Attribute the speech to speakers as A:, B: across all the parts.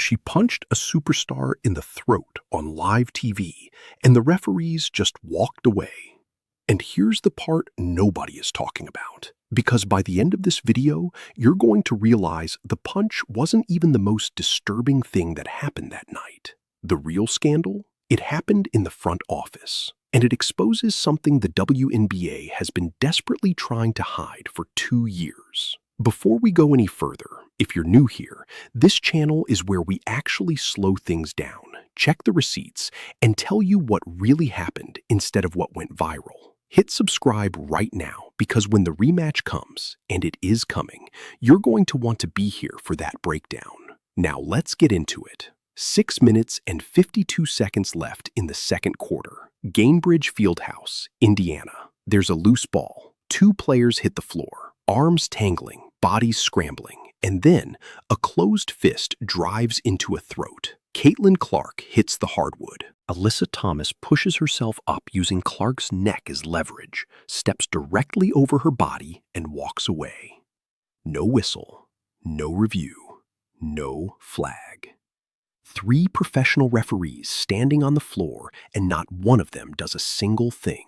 A: She punched a superstar in the throat on live TV, and the referees just walked away. And here's the part nobody is talking about. Because by the end of this video, you're going to realize the punch wasn't even the most disturbing thing that happened that night. The real scandal? It happened in the front office, and it exposes something the WNBA has been desperately trying to hide for 2 years. Before we go any further, if you're new here, this channel is where we actually slow things down, check the receipts, and tell you what really happened instead of what went viral. Hit subscribe right now because when the rematch comes, and it is coming, you're going to want to be here for that breakdown. Now let's get into it. 6 minutes and 52 seconds left in the second quarter. Gainbridge Fieldhouse, Indiana. There's a loose ball. 2 players hit the floor, arms tangling, bodies scrambling, and then a closed fist drives into a throat. Caitlin Clark hits the hardwood. Alyssa Thomas pushes herself up using Clark's neck as leverage, steps directly over her body, and walks away. No whistle, no review, no flag. 3 professional referees standing on the floor, and not one of them does a single thing.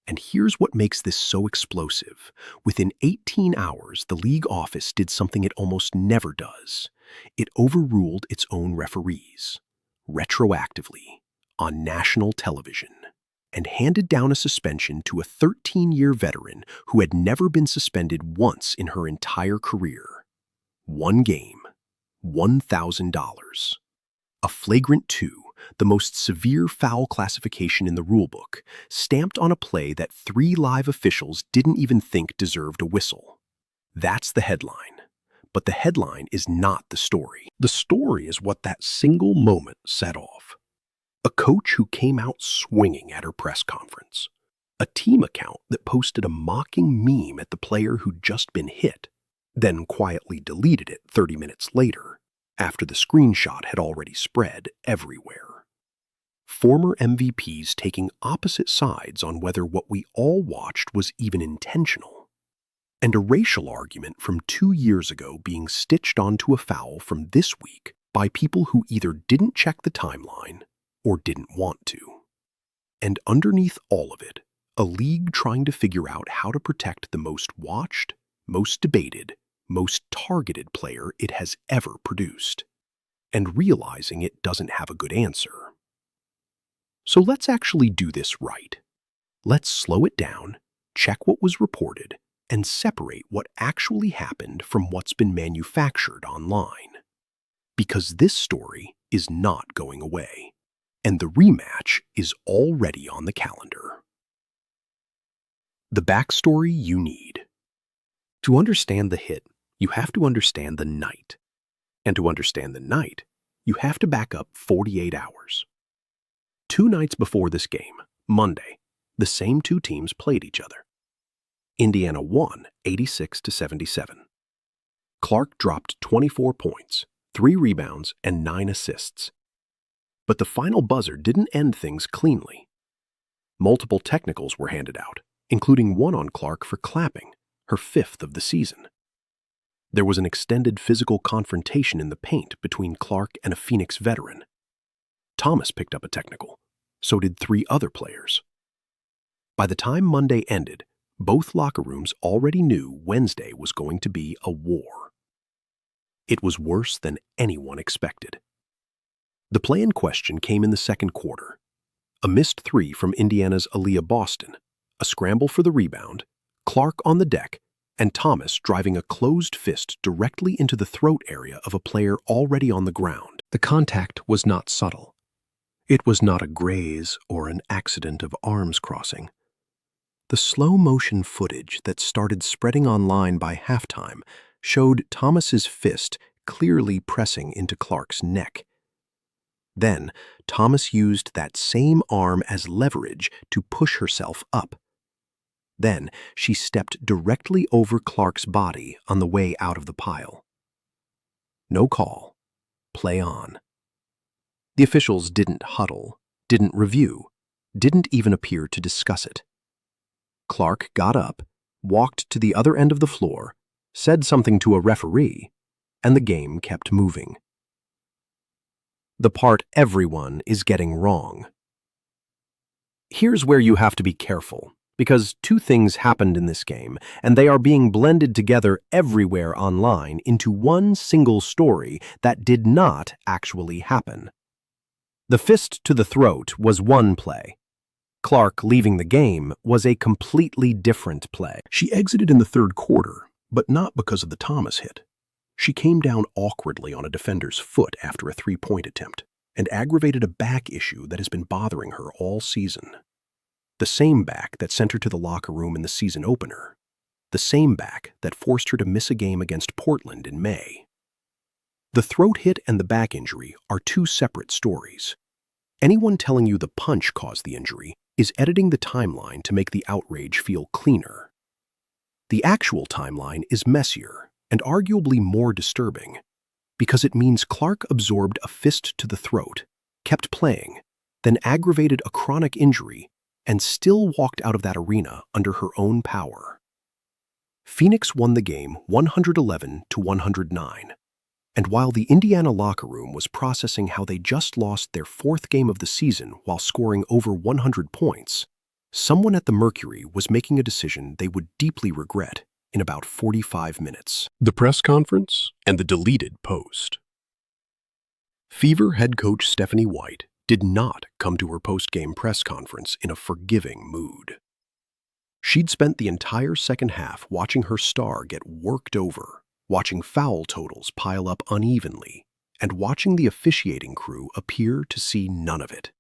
A: And here's what makes this so explosive. Within 18 hours, the league office did something it almost never does. It overruled its own referees, retroactively, on national television, and handed down a suspension to a 13-year veteran who had never been suspended once in her entire career. 1 game, $1,000. A flagrant 2, the most severe foul classification in the rulebook, stamped on a play that 3 live officials didn't even think deserved a whistle. That's the headline. But the headline is not the story. The story is what that single moment set off. A coach who came out swinging at her press conference. A team account that posted a mocking meme at the player who'd just been hit, then quietly deleted it 30 minutes later, after the screenshot had already spread everywhere. Former MVPs taking opposite sides on whether what we all watched was even intentional. And a racial argument from 2 years ago being stitched onto a foul from this week by people who either didn't check the timeline or didn't want to. And underneath all of it, a league trying to figure out how to protect the most watched, most debated, most targeted player it has ever produced, and realizing it doesn't have a good answer. So let's actually do this right. Let's slow it down, check what was reported, and separate what actually happened from what's been manufactured online. Because this story is not going away, and the rematch is already on the calendar. The backstory you need. To understand the hit, you have to understand the night. And to understand the night, you have to back up 48 hours. 2 nights before this game, Monday, the same 2 teams played each other. Indiana won 86-77. Clark dropped 24 points, 3 rebounds, and 9 assists. But the final buzzer didn't end things cleanly. Multiple technicals were handed out, including one on Clark for clapping, her 5th of the season. There was an extended physical confrontation in the paint between Clark and a Phoenix veteran. Thomas picked up a technical. So did 3 other players. By the time Monday ended, both locker rooms already knew Wednesday was going to be a war. It was worse than anyone expected. The play in question came in the second quarter. A missed 3 from Indiana's Aaliyah Boston, a scramble for the rebound, Clark on the deck, and Thomas driving a closed fist directly into the throat area of a player already on the ground. The contact was not subtle. It was not a graze or an accident of arms crossing. The slow-motion footage that started spreading online by halftime showed Thomas's fist clearly pressing into Clark's neck. Then, Thomas used that same arm as leverage to push herself up. Then, she stepped directly over Clark's body on the way out of the pile. No call. Play on. The officials didn't huddle, didn't review, didn't even appear to discuss it. Clark got up, walked to the other end of the floor, said something to a referee, and the game kept moving. the part everyone is getting wrong. Here's where you have to be careful, because two things happened in this game, and they are being blended together everywhere online into one single story that did not actually happen. The fist to the throat was one play. Clark leaving the game was a completely different play.
B: She exited in the third quarter, but not because of the Thomas hit. She came down awkwardly on a defender's foot after a three-point attempt and aggravated a back issue that has been bothering her all season. The same back that sent her to the locker room in the season opener. The same back that forced her to miss a game against Portland in May. The throat hit and the back injury are two separate stories. Anyone telling you the punch caused the injury is editing the timeline to make the outrage feel cleaner. The actual timeline is messier and arguably more disturbing because it means Clark absorbed a fist to the throat, kept playing, then aggravated a chronic injury, and still walked out of that arena under her own power. Phoenix won the game 111-109, and while the Indiana locker room was processing how they just lost their fourth game of the season while scoring over 100 points, someone at the Mercury was making a decision they would deeply regret in about 45 minutes. The press conference and the deleted post. Fever head coach Stephanie White did not come to her post-game press conference in a forgiving mood. She'd spent the entire second half watching her star get worked over, watching foul totals pile up unevenly, and watching the officiating crew appear to see none of it.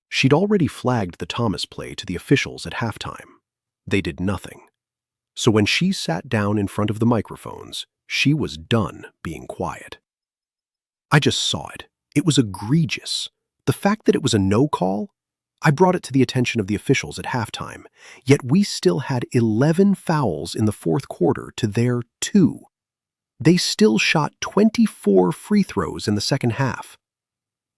B: She'd already flagged the Thomas play to the officials at halftime. They did nothing. So when she sat down in front of the microphones, she was done being quiet. I just saw it. It was egregious. The fact that it was a no call, I brought it to the attention of the officials at halftime, yet we still had 11 fouls in the fourth quarter to their 2. They still shot 24 free throws in the second half.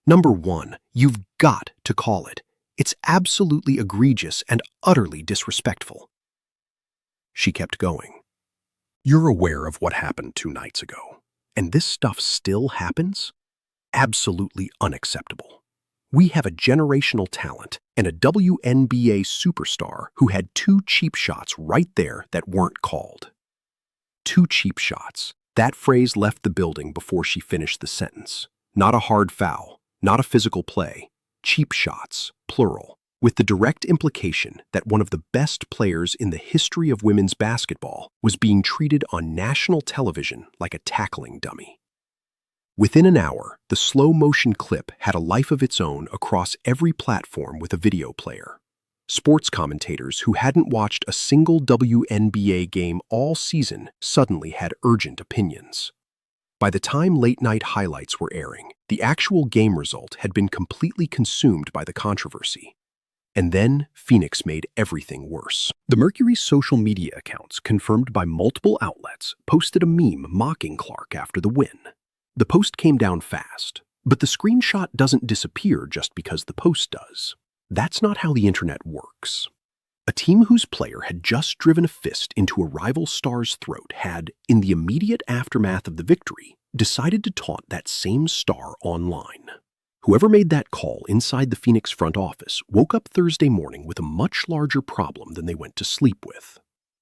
B: Number one, you've got to call it. It's absolutely egregious and utterly disrespectful. She kept going. You're aware of what happened 2 nights ago, and this stuff still happens? Absolutely unacceptable. We have a generational talent and a WNBA superstar who had 2 cheap shots right there that weren't called. 2 cheap shots. That phrase left the building before she finished the sentence. Not a hard foul, not a physical play. Cheap shots, plural, with the direct implication that one of the best players in the history of women's basketball was being treated on national television like a tackling dummy. Within an hour, the slow-motion clip had a life of its own across every platform with a video player. Sports commentators who hadn't watched a single WNBA game all season suddenly had urgent opinions. By the time late-night highlights were airing, the actual game result had been completely consumed by the controversy. And then Phoenix made everything worse. The Mercury's social media accounts, confirmed by multiple outlets, posted a meme mocking Clark after the win. The post came down fast, but the screenshot doesn't disappear just because the post does. That's not how the internet works. A team whose player had just driven a fist into a rival star's throat had, in the immediate aftermath of the victory, decided to taunt that same star online. Whoever made that call inside the Phoenix front office woke up Thursday morning with a much larger problem than they went to sleep with.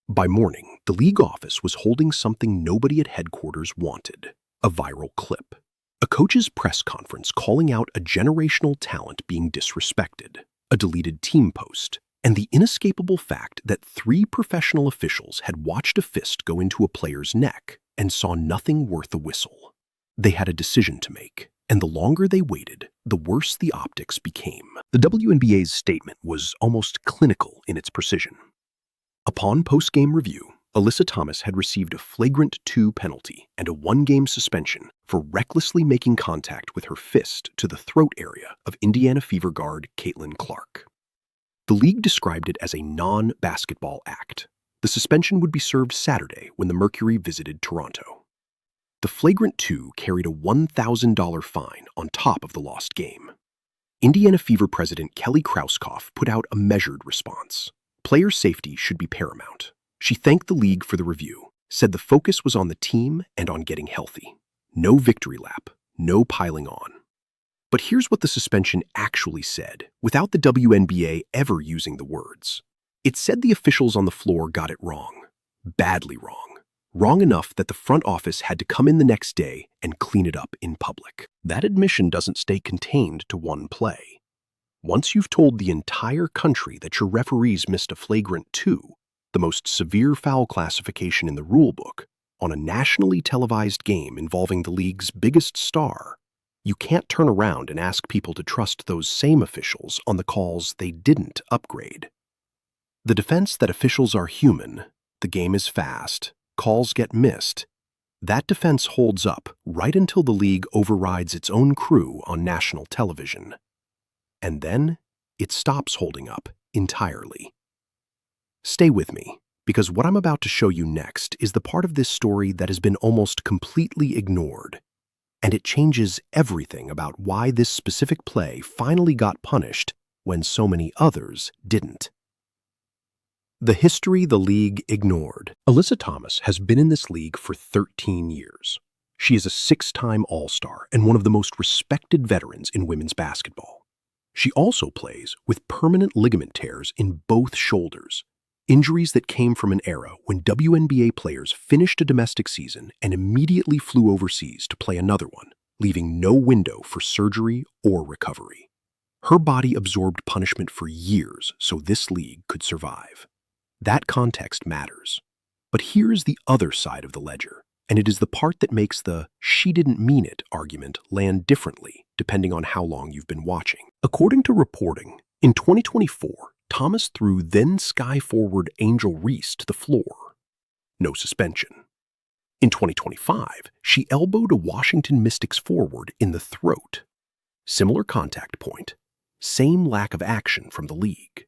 B: By morning, the league office was holding something nobody at headquarters wanted, a viral clip. A coach's press conference calling out a generational talent being disrespected, a deleted team post, and the inescapable fact that 3 professional officials had watched a fist go into a player's neck and saw nothing worth a whistle. They had a decision to make, and the longer they waited, the worse the optics became. The WNBA's statement was almost clinical in its precision. Upon post-game review, Alyssa Thomas had received a Flagrant 2 penalty and a 1-game suspension for recklessly making contact with her fist to the throat area of Indiana Fever guard Caitlin Clark. The league described it as a non-basketball act. The suspension would be served Saturday when the Mercury visited Toronto. The Flagrant 2 carried a $1,000 fine on top of the lost game. Indiana Fever president Kelly Krauskopf put out a measured response. Player safety should be paramount. She thanked the league for the review, said the focus was on the team and on getting healthy. No victory lap, no piling on. But here's what the suspension actually said, without the WNBA ever using the words. It said the officials on the floor got it wrong. Badly wrong. Wrong enough that the front office had to come in the next day and clean it up in public. That admission doesn't stay contained to one play. Once you've told the entire country that your referees missed a flagrant 2, the most severe foul classification in the rulebook, on a nationally televised game involving the league's biggest star, you can't turn around and ask people to trust those same officials on the calls they didn't upgrade. The defense that officials are human, the game is fast, calls get missed, that defense holds up right until the league overrides its own crew on national television. And then it stops holding up entirely. Stay with me, because what I'm about to show you next is the part of this story that has been almost completely ignored. And it changes everything about why this specific play finally got punished when so many others didn't. The history the league ignored. Alyssa Thomas has been in this league for 13 years. She is a 6-time All-Star and one of the most respected veterans in women's basketball. She also plays with permanent ligament tears in both shoulders, injuries that came from an era when WNBA players finished a domestic season and immediately flew overseas to play another one, leaving no window for surgery or recovery. Her body absorbed punishment for years so this league could survive. That context matters. But here's the other side of the ledger, and it is the part that makes the "she didn't mean it" argument land differently depending on how long you've been watching. According to reporting, in 2024, Thomas threw then Sky forward Angel Reese to the floor. No suspension. In 2025, she elbowed a Washington Mystics forward in the throat. Similar contact point, same lack of action from the league.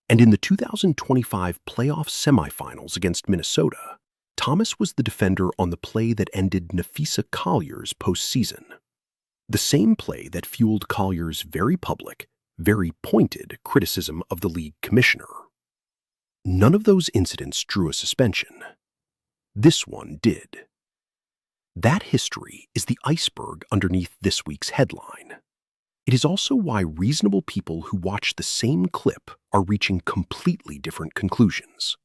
B: And in the 2025 playoff semifinals against Minnesota, Thomas was the defender on the play that ended Nafisa Collier's postseason. The same play that fueled Collier's very public, very pointed criticism of the league commissioner. None of those incidents drew a suspension. This one did. That history is the iceberg underneath this week's headline. It is also why reasonable people who watch the same clip are reaching completely different conclusions.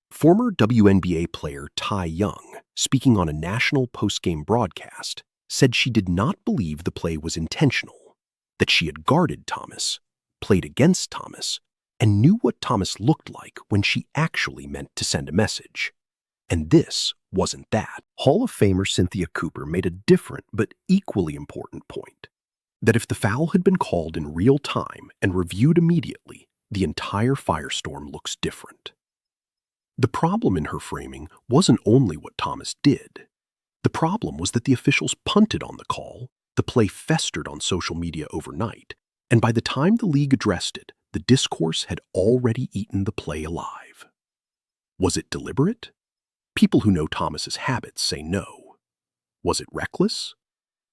B: Former WNBA player Ty Young, speaking on a national post-game broadcast, said she did not believe the play was intentional, that she had guarded Thomas, played against Thomas, and knew what Thomas looked like when she actually meant to send a message. And this wasn't that. Hall of Famer Cynthia Cooper made a different but equally important point, that if the foul had been called in real time and reviewed immediately, the entire firestorm looks different. The problem in her framing wasn't only what Thomas did. The problem was that the officials punted on the call, the play festered on social media overnight, and by the time the league addressed it, the discourse had already eaten the play alive. Was it deliberate? People who know Thomas's habits say no. Was it reckless?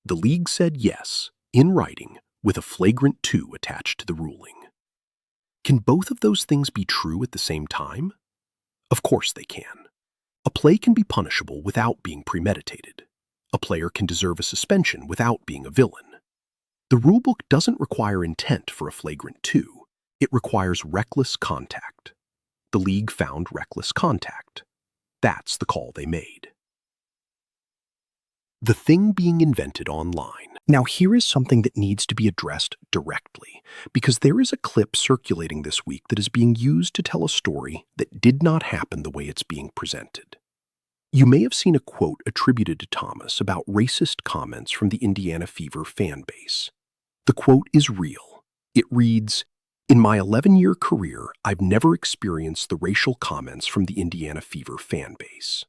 B: The league said yes, in writing, with a flagrant 2 attached to the ruling. Can both of those things be true at the same time? Of course they can. A play can be punishable without being premeditated. A player can deserve a suspension without being a villain. The rulebook doesn't require intent for a flagrant 2. It requires reckless contact. The league found reckless contact. That's the call they made. The thing being invented online. Now here is something that needs to be addressed directly, because there is a clip circulating this week that is being used to tell a story that did not happen the way it's being presented. You may have seen a quote attributed to Thomas about racist comments from the Indiana Fever fan base. The quote is real. It reads, "In my 11-year career, I've never experienced the racial comments from the Indiana Fever fan base."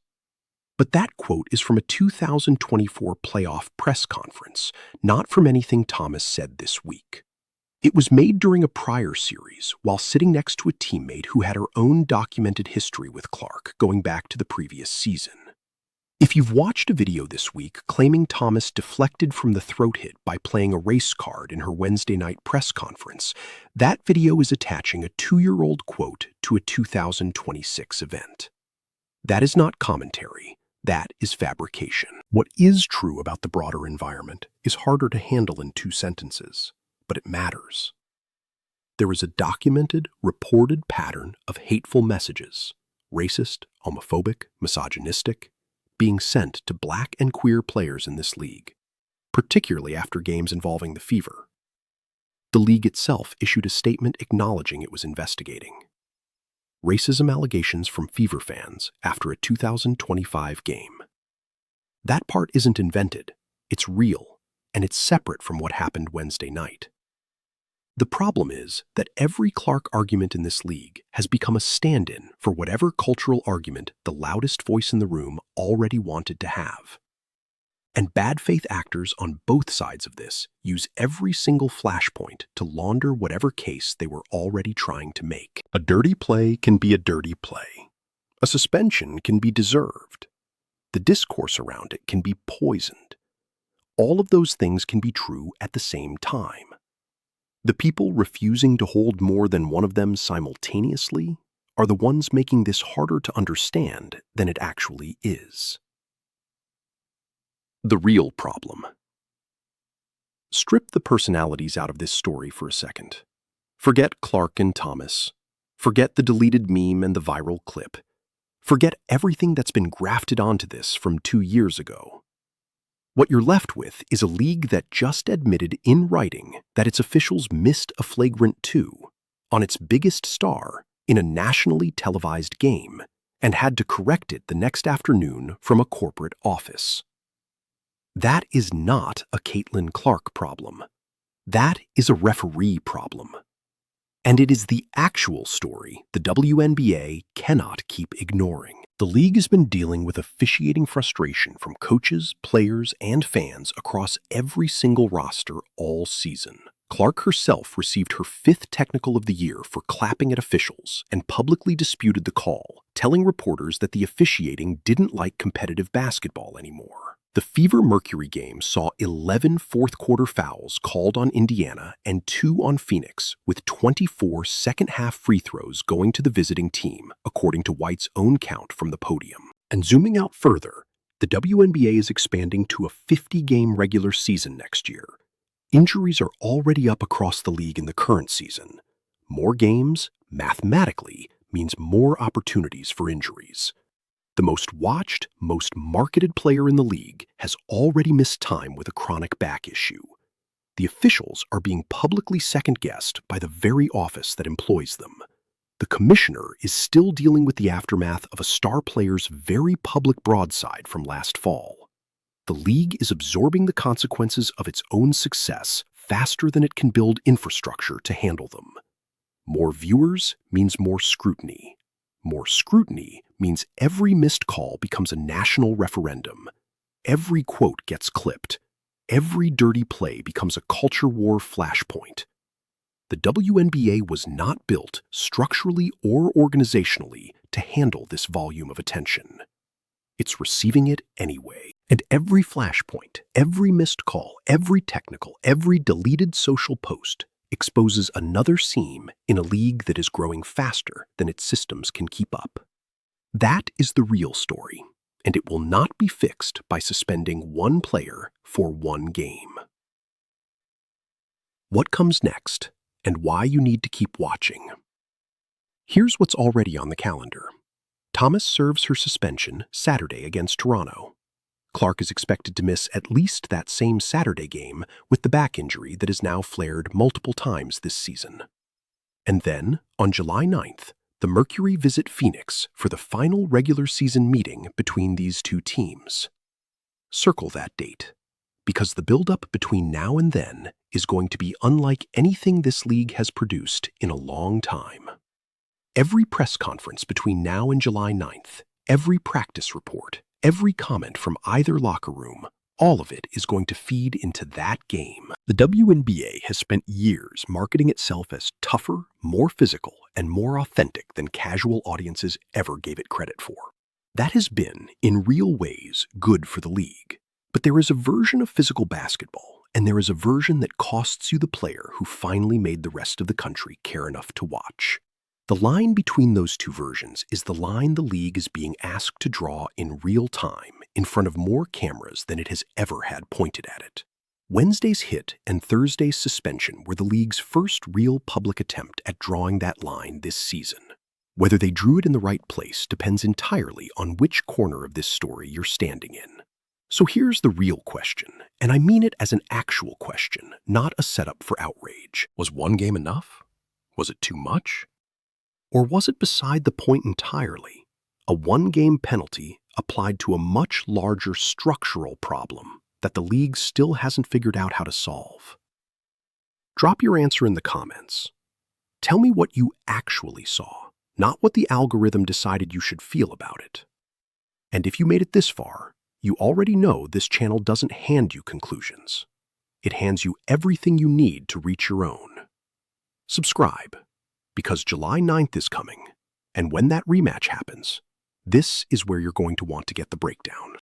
B: But that quote is from a 2024 playoff press conference, not from anything Thomas said this week. It was made during a prior series while sitting next to a teammate who had her own documented history with Clark going back to the previous season. If you've watched a video this week claiming Thomas deflected from the throat hit by playing a race card in her Wednesday night press conference, that video is attaching a 2-year-old quote to a 2026 event. That is not commentary. That is fabrication. What is true about the broader environment is harder to handle in 2 sentences, but it matters. There is a documented, reported pattern of hateful messages, racist, homophobic, misogynistic, being sent to Black and queer players in this league, particularly after games involving the Fever. The league itself issued a statement acknowledging it was investigating racism allegations from Fever fans after a 2025 game. That part isn't invented, it's real, and it's separate from what happened Wednesday night. The problem is that every Clark argument in this league has become a stand-in for whatever cultural argument the loudest voice in the room already wanted to have. And bad faith actors on both sides of this use every single flashpoint to launder whatever case they were already trying to make. A dirty play can be a dirty play. A suspension can be deserved. The discourse around it can be poisoned. All of those things can be true at the same time. The people refusing to hold more than one of them simultaneously are the ones making this harder to understand than it actually is. The real problem. Strip the personalities out of this story for a second. Forget Clark and Thomas. Forget the deleted meme and the viral clip. Forget everything that's been grafted onto this from 2 years ago. What you're left with is a league that just admitted in writing that its officials missed a flagrant 2 on its biggest star in a nationally televised game and had to correct it the next afternoon from a corporate office. That is not a Caitlin Clark problem. That is a referee problem. And it is the actual story the WNBA cannot keep ignoring. The league has been dealing with officiating frustration from coaches, players, and fans across every single roster all season. Clark herself received her 5th technical of the year for clapping at officials and publicly disputed the call, telling reporters that the officiating didn't like competitive basketball anymore. The Fever Mercury game saw 11 fourth-quarter fouls called on Indiana and 2 on Phoenix, with 24 second-half free throws going to the visiting team, according to White's own count from the podium. And zooming out further, the WNBA is expanding to a 50-game regular season next year. Injuries are already up across the league in the current season. More games, mathematically, means more opportunities for injuries. The most watched, most marketed player in the league has already missed time with a chronic back issue. The officials are being publicly second-guessed by the very office that employs them. The commissioner is still dealing with the aftermath of a star player's very public broadside from last fall. The league is absorbing the consequences of its own success faster than it can build infrastructure to handle them. More viewers means more scrutiny. More scrutiny means every missed call becomes a national referendum. Every quote gets clipped. Every dirty play becomes a culture war flashpoint. The WNBA was not built, structurally or organizationally, to handle this volume of attention. It's receiving it anyway. And every flashpoint, every missed call, every technical, every deleted social post exposes another seam in a league that is growing faster than its systems can keep up. That is the real story, and it will not be fixed by suspending one player for one game. What comes next, and why you need to keep watching? Here's what's already on the calendar. Thomas serves her suspension Saturday against Toronto. Clark is expected to miss at least that same Saturday game with the back injury that has now flared multiple times this season. And then, on July 9th, the Mercury visit Phoenix for the final regular season meeting between these 2 teams. Circle that date, because the buildup between now and then is going to be unlike anything this league has produced in a long time. Every press conference between now and July 9th, every practice report, every comment from either locker room, all of it is going to feed into that game. The WNBA has spent years marketing itself as tougher, more physical, and more authentic than casual audiences ever gave it credit for. That has been, in real ways, good for the league. But there is a version of physical basketball, and there is a version that costs you the player who finally made the rest of the country care enough to watch. The line between those two versions is the line the league is being asked to draw in real time in front of more cameras than it has ever had pointed at it. Wednesday's hit and Thursday's suspension were the league's first real public attempt at drawing that line this season. Whether they drew it in the right place depends entirely on which corner of this story you're standing in. So here's the real question, and I mean it as an actual question, not a setup for outrage. Was one game enough? Was it too much? Or was it beside the point entirely? A one-game penalty applied to a much larger structural problem that the league still hasn't figured out how to solve. Drop your answer in the comments. Tell me what you actually saw, not what the algorithm decided you should feel about it. And if you made it this far, you already know this channel doesn't hand you conclusions. It hands you everything you need to reach your own. Subscribe, because July 9th is coming, and when that rematch happens, this is where you're going to want to get the breakdown.